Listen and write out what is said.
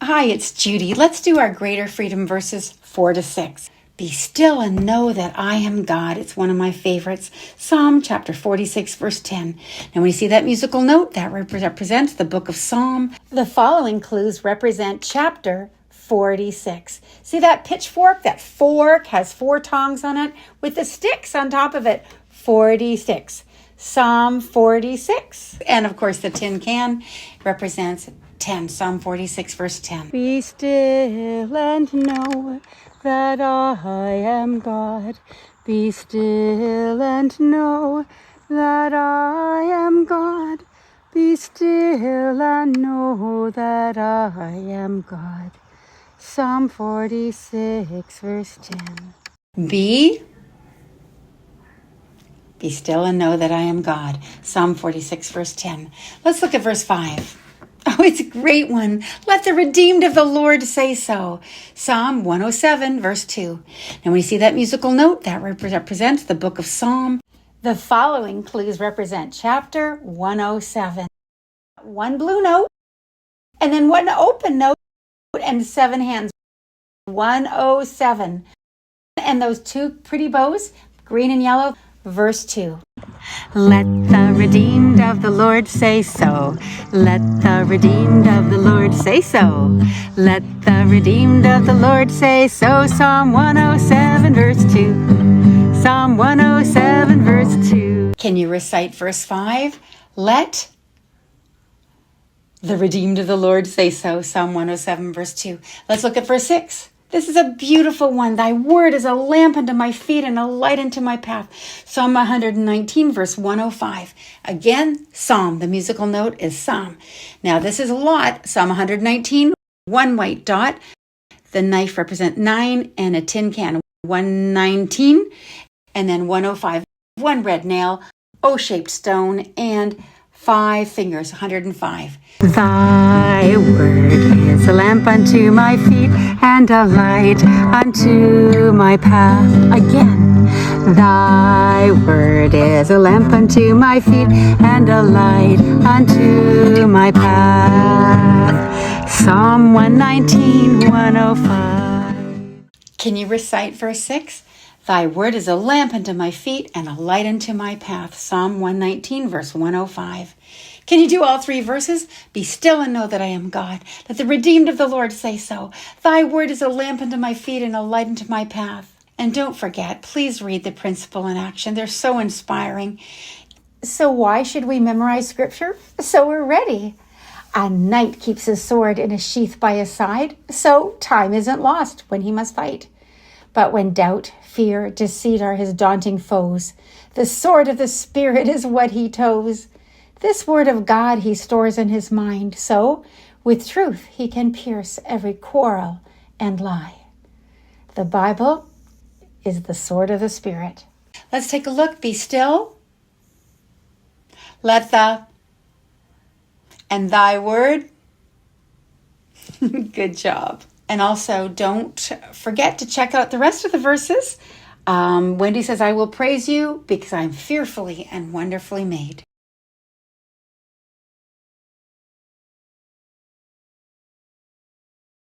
Hi, it's Judy. Let's do our Greater Freedom verses 4 to 6. Be still and know that I am God. It's one of my favorites. Psalm chapter 46, verse 10. Now when you see that musical note, that represents the book of Psalm. The following clues represent chapter 46. See that pitchfork? That fork has 4 tongs on it with the sticks on top of it. 46. Psalm 46. And of course the tin can represents 10. Psalm 46, verse 10. Be still and know that I am God. Be still and know that I am God. Be still and know that I am God. Psalm 46, verse 10. Be still and know that I am God. Psalm 46, verse 10. Let's look at verse 5. Oh, it's a great one. Let the redeemed of the Lord say so. Psalm 107, verse 2. Now when you see that musical note, that represents the book of Psalm. The following clues represent chapter 107. 1 blue note, and then 1 open note, and 7 hands. 107. And those 2 pretty bows, green and yellow, verse 2. Let the redeemed of the Lord say so. Let the redeemed of the Lord say so. Let the redeemed of the Lord say so. Psalm 107, verse 2. Psalm 107, verse 2. Can you recite verse 5? Let the redeemed of the Lord say so. Psalm 107, verse 2. Let's look at verse 6. This is a beautiful one. Thy word is a lamp unto my feet and a light unto my path. Psalm 119, verse 105. Again, Psalm. The musical note is Psalm. Now, this is a lot. Psalm 119, 1 white dot. The knife represents 9 and a tin can. 119, and then 105. 1 red nail, O-shaped stone, and 5 fingers, 105. Thy word is a lamp unto my feet and a light unto my path. Again, thy word is a lamp unto my feet and a light unto my path. Psalm 119, 105. Can you recite verse 6? Thy word is a lamp unto my feet and a light unto my path. Psalm 119, verse 105. Can you do all 3 verses? Be still and know that I am God. Let the redeemed of the Lord say so. Thy word is a lamp unto my feet and a light unto my path. And don't forget, please read the Principle in Action. They're so inspiring. So why should we memorize scripture? So we're ready. A knight keeps his sword in a sheath by his side, so time isn't lost when he must fight. But when doubt, fear, deceit are his daunting foes, the sword of the Spirit is what he tows. This word of God he stores in his mind, so with truth he can pierce every quarrel and lie. The Bible is the sword of the Spirit. Let's take a look. Be still. Let the and thy word. Good job. And also, don't forget to check out the rest of the verses. Wendy says, I will praise you because I'm fearfully and wonderfully made.